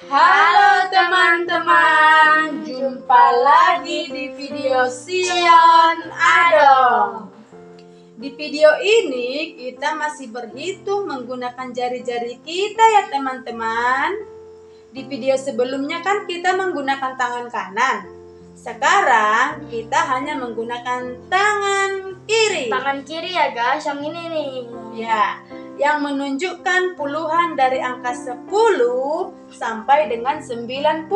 Halo teman-teman, jumpa lagi di video Sion Adong. Di video ini kita masih berhitung menggunakan jari-jari kita ya teman-teman. Di video sebelumnya kan kita menggunakan tangan kanan. Sekarang kita hanya menggunakan tangan kiri. Tangan kiri ya guys, yang ini nih. Ya, yang menunjukkan puluhan dari angka 10 sampai dengan 90.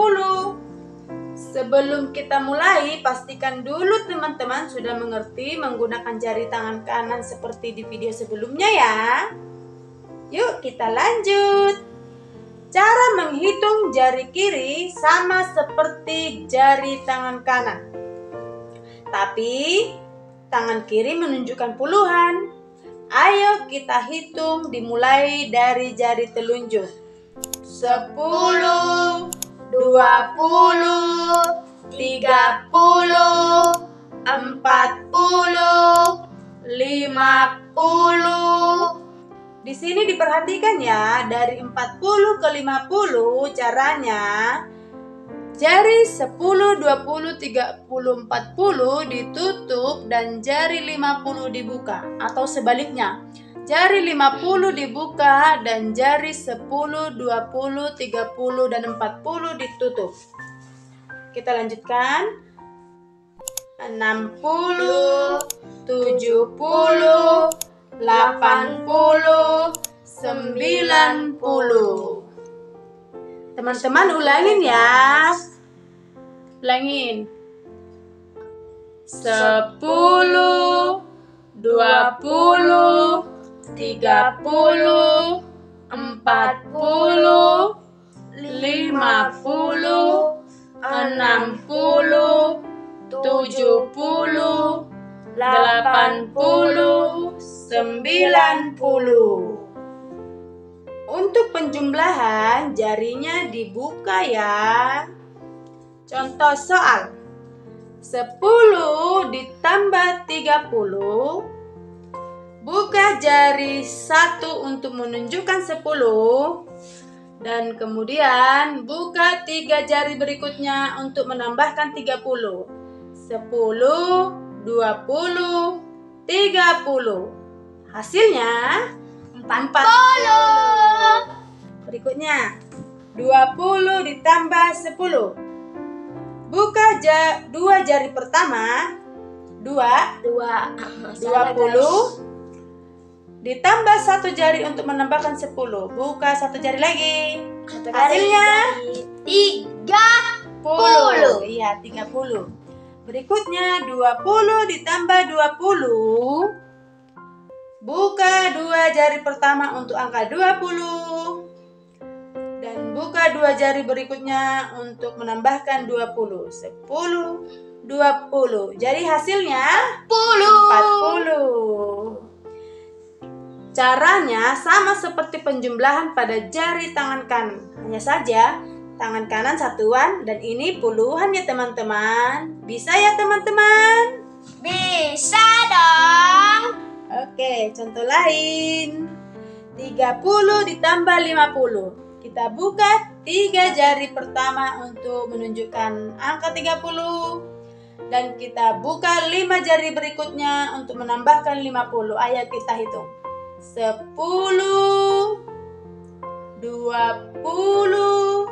Sebelum kita mulai, pastikan dulu teman-teman sudah mengerti menggunakan jari tangan kanan seperti di video sebelumnya ya. Yuk kita lanjut. Cara menghitung jari kiri sama seperti jari tangan kanan. Tapi tangan kiri menunjukkan puluhan. Ayo kita hitung dimulai dari jari telunjuk. 10, 20, 30, 40, 50. Di sini diperhatikan ya, dari 40 ke 50 caranya. Jari 10, 20, 30, 40 ditutup dan jari 50 dibuka. Atau sebaliknya, jari 50 dibuka dan jari 10, 20, 30, dan 40 ditutup. Kita lanjutkan. 60, 70, 80, 90. Teman-teman ulangin ya. Ulangin. 10, 20, 30, 40, 50, 60, 70, 80, 90. Untuk penjumlahan jarinya dibuka ya. Contoh soal. 10 ditambah 30. Buka jari 1 untuk menunjukkan 10. Dan kemudian buka 3 jari berikutnya untuk menambahkan 30. 10, 20, 30. Hasilnya 40. Berikutnya 20 ditambah 10. Buka 2 jari pertama. 20 ditambah 1 jari untuk menambahkan 10. Buka 1 jari lagi. Hasilnya 30. Iya, 30. Berikutnya 20 ditambah 20. Buka 2 jari pertama untuk angka 20. Dan buka 2 jari berikutnya untuk menambahkan 20. 10, 20. Jadi hasilnya 40. Caranya sama seperti penjumlahan pada jari tangan kanan. Hanya saja tangan kanan satuan dan ini puluhan ya teman-teman. Bisa ya teman-teman? Bisa dong. Oke, contoh lain. 30 ditambah 50. Kita buka 3 jari pertama untuk menunjukkan angka 30. Dan kita buka 5 jari berikutnya untuk menambahkan 50. Ayo kita hitung. 10, 20,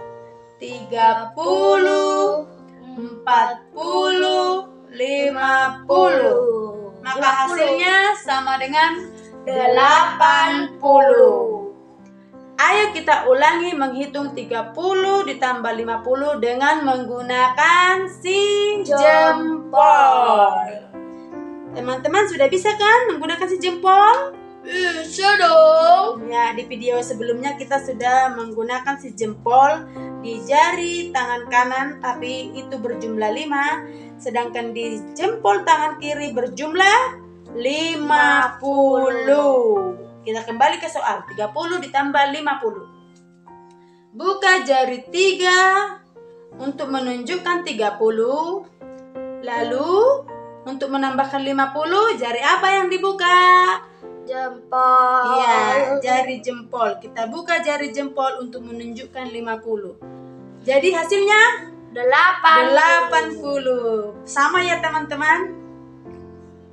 30, 40, 50. Maka hasilnya sama dengan 80. Ayo kita ulangi menghitung 30 ditambah 50 dengan menggunakan si jempol. Teman-teman sudah bisa kan menggunakan si jempol? Bisa dong. Ya, di video sebelumnya kita sudah menggunakan si jempol di jari tangan kanan, tapi itu berjumlah 5. Sedangkan di jempol tangan kiri berjumlah 50. Kita kembali ke soal. 30 ditambah 50. Buka jari 3 untuk menunjukkan 30. Lalu untuk menambahkan 50, jari apa yang dibuka? Jempol. Iya, jari jempol. Kita buka jari jempol untuk menunjukkan 50. Jadi hasilnya 80. Sama ya teman-teman.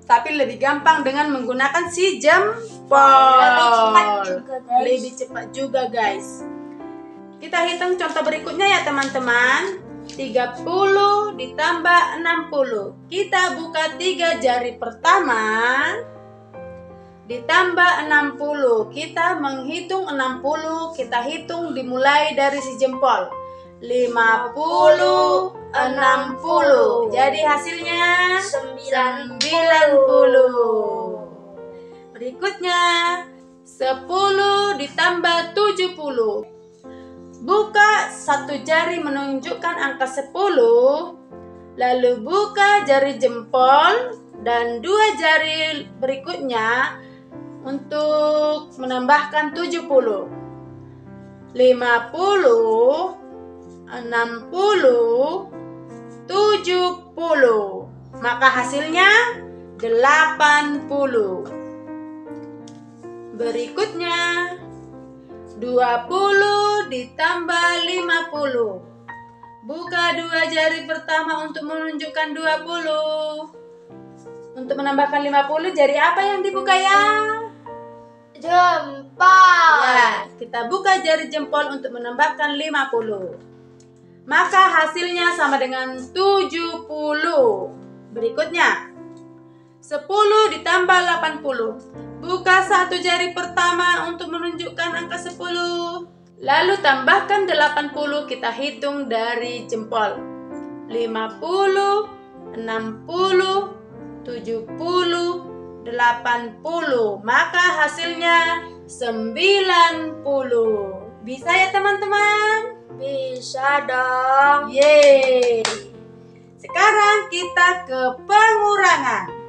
Tapi lebih gampang dengan menggunakan si jempol. Lebih cepat juga guys. Kita hitung contoh berikutnya ya teman-teman. 30 ditambah 60. Kita buka 3 jari pertama. Ditambah 60. Kita menghitung 60. Kita hitung dimulai dari si jempol. 50, 60. Jadi hasilnya 90. Berikutnya 10 ditambah 70. Buka satu jari menunjukkan angka 10. Lalu buka jari jempol dan 2 jari berikutnya untuk menambahkan 70. 50, 60, 70. Maka hasilnya 80. Berikutnya 20 ditambah 50. Buka 2 jari pertama untuk menunjukkan 20. Untuk menambahkan 50, jari apa yang dibuka ya? Jempol. Ya, kita buka jari jempol untuk menambahkan 50. Maka hasilnya sama dengan 70. Berikutnya 10 ditambah 80. Buka satu jari pertama untuk menunjukkan angka 10. Lalu tambahkan 80, kita hitung dari jempol. 50, 60, 70, 80. Maka hasilnya 90. Bisa ya teman-teman? Bisa dong. Yeay. Sekarang kita ke pengurangan.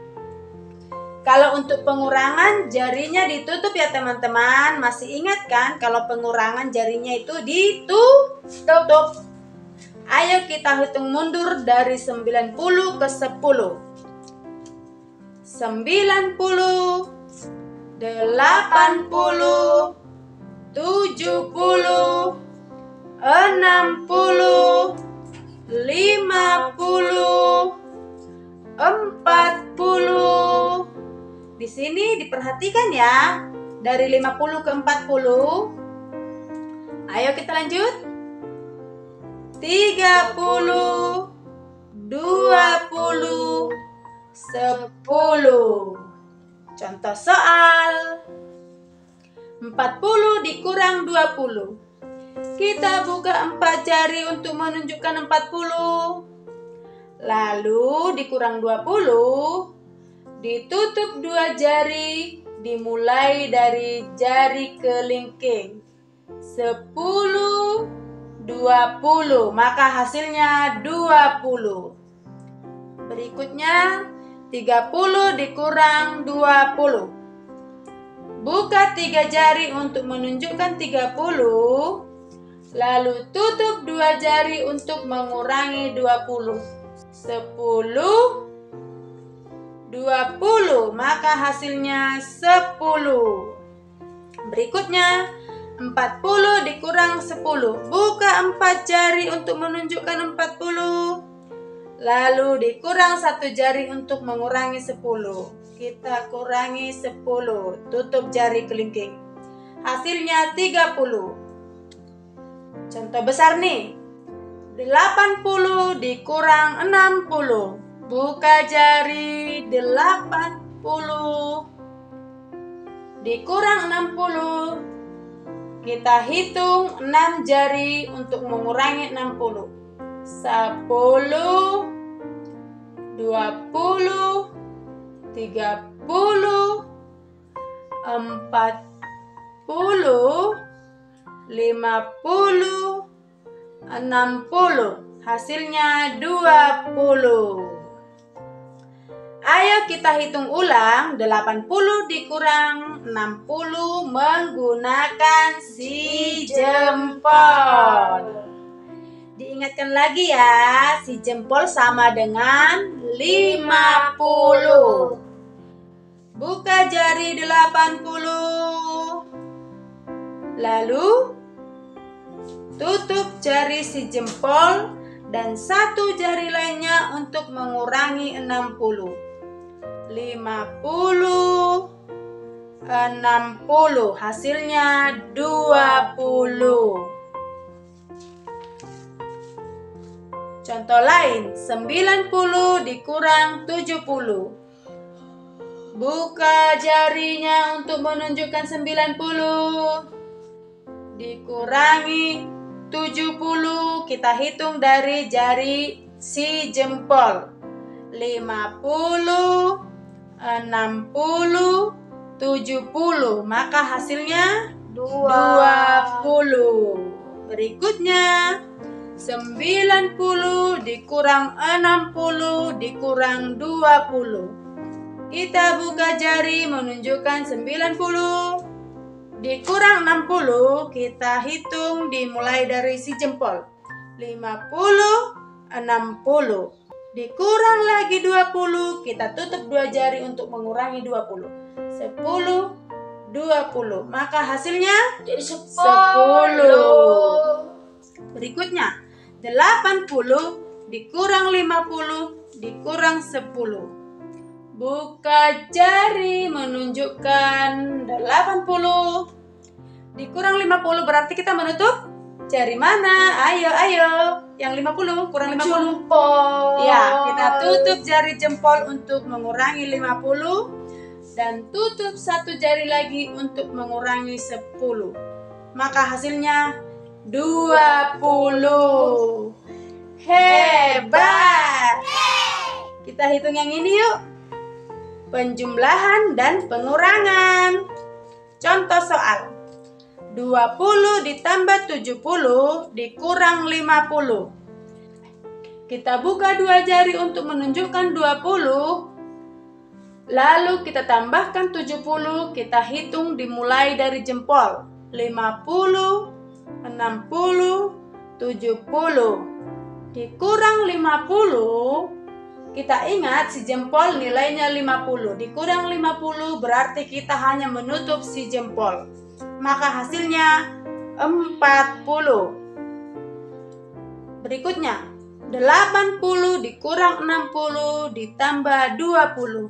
Kalau untuk pengurangan jarinya ditutup ya teman-teman. Masih ingat kan kalau pengurangan jarinya itu ditutup. Ayo kita hitung mundur dari 90 ke 10. 90, 80, 70, 60, 50, 40. Di sini diperhatikan ya, dari 50 ke 40. Ayo kita lanjut. 30, 20, 10. Contoh soal. 40 dikurang 20. Kita buka 4 jari untuk menunjukkan 40. Lalu dikurang 20. Ditutup 2 jari, dimulai dari jari kelingking. 10, 20, maka hasilnya 20. Berikutnya 30 dikurang 20. Buka 3 jari untuk menunjukkan 30. Lalu tutup 2 jari untuk mengurangi 20. 10, 20, maka hasilnya 10. Berikutnya 40 dikurang 10. Buka 4 jari untuk menunjukkan 40. Lalu dikurang 1 jari untuk mengurangi 10. Kita kurangi 10. Tutup jari kelingking. Hasilnya 30. Contoh besar nih. 80 dikurang 60. Buka jari 80 dikurang 60. Kita hitung 6 jari untuk mengurangi 60. 10, 20, 30, 40, 50, 60. Hasilnya 20. Ayo kita hitung ulang. 80 dikurang 60 menggunakan si jempol. Diingatkan lagi ya, si jempol sama dengan 50. Buka jari 80. Lalu tutup jari si jempol dan satu jari lainnya untuk mengurangi 60. 50, 60, hasilnya 20. Contoh lain, 90 dikurang 70. Buka jarinya untuk menunjukkan 90. Dikurangi 70, kita hitung dari jari si jempol. 50, 60, 70, maka hasilnya 20. Berikutnya 90 dikurang 60 dikurang 20. Kita buka jari menunjukkan 90. Dikurang 60, kita hitung dimulai dari si jempol. 50, 60. Dikurang lagi 20, kita tutup dua jari untuk mengurangi 20. 10, 20. Maka hasilnya Jadi 10. Berikutnya 80 dikurang 50 dikurang 10. Buka jari menunjukkan 80. Dikurang 50 berarti kita menutup jari mana? Ayo. Yang 50 kurang 50. jempol. Ya, kita tutup jari jempol untuk mengurangi 50 dan tutup satu jari lagi untuk mengurangi 10. Maka hasilnya 20. Hebat. Kita hitung yang ini yuk. Penjumlahan dan pengurangan. Contoh soal. 20 ditambah 70 dikurang 50. Kita buka dua jari untuk menunjukkan 20. Lalu kita tambahkan 70, kita hitung dimulai dari jempol. 50, 60, 70. Dikurang 50, kita ingat si jempol nilainya 50. Dikurang 50 berarti kita hanya menutup si jempol. Maka hasilnya 40. Berikutnya 80 dikurang 60 ditambah 20.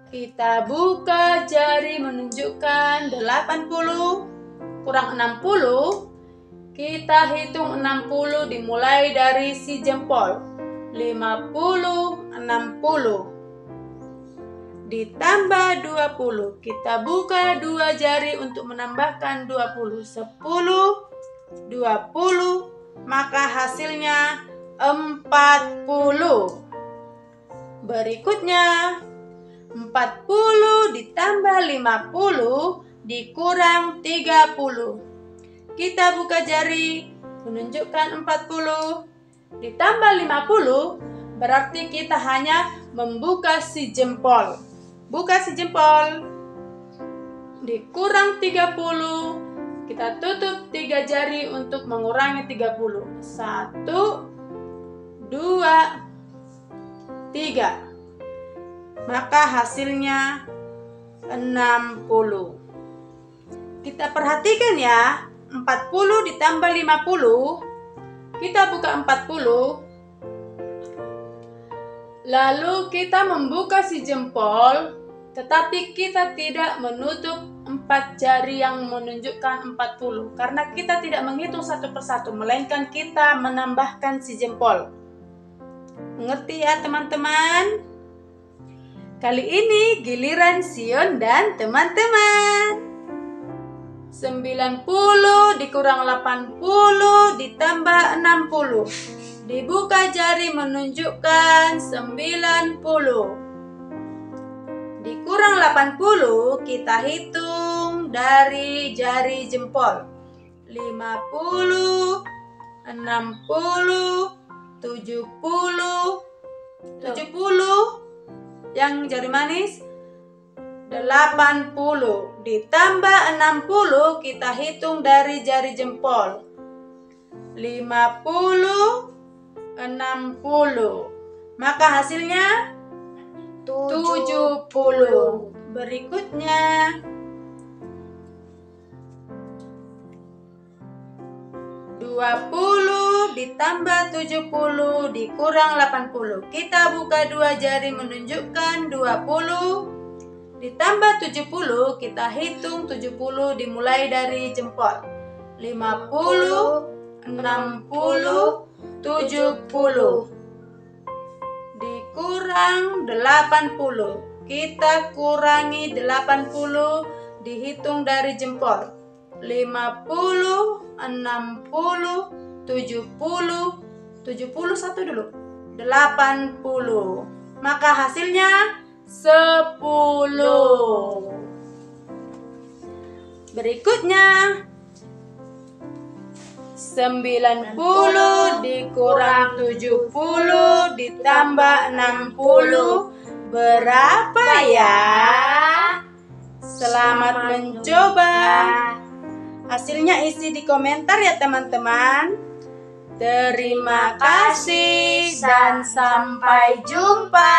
Kita buka jari menunjukkan 80 kurang 60. Kita hitung 60 dimulai dari si jempol. 50, 60. Ditambah 20. Kita buka dua jari untuk menambahkan 20. 10, 20. Maka hasilnya 40. Berikutnya 40 ditambah 50 dikurang 30. Kita buka jari menunjukkan 40 ditambah 50 berarti kita hanya membuka si jempol. Buka si jempol. Dikurang 30. Kita tutup 3 jari untuk mengurangi 30. 1, 2, 3. Maka hasilnya 60. Kita perhatikan ya, 40 ditambah 50. Kita buka 40. Lalu kita membuka si jempol, tetapi kita tidak menutup 4 jari yang menunjukkan 40. Karena kita tidak menghitung satu persatu, melainkan kita menambahkan si jempol. Mengerti ya teman-teman? Kali ini giliran Sion dan teman-teman. 90 dikurang 80 ditambah 60. Dibuka jari menunjukkan 90. Dikurang 80 kita hitung dari jari jempol. 50, 60, 70. 70 yang jari manis 80 ditambah 60 kita hitung dari jari jempol. 50, 60. Maka hasilnya 70. Berikutnya, ditambah 70 dikurang 80. Kita buka dua jari menunjukkan 20 ditambah 70, kita hitung 70 dimulai dari jempol. 50, 60, 70 dikurang 80. Kita kurangi 80 dihitung dari jempol. 50, 60, 70 satu dulu, 80. Maka hasilnya 10. Berikutnya 90 dikurang 70 ditambah 60 berapa ya? Selamat mencoba. Hasilnya isi di komentar ya teman-teman. Terima kasih dan sampai jumpa.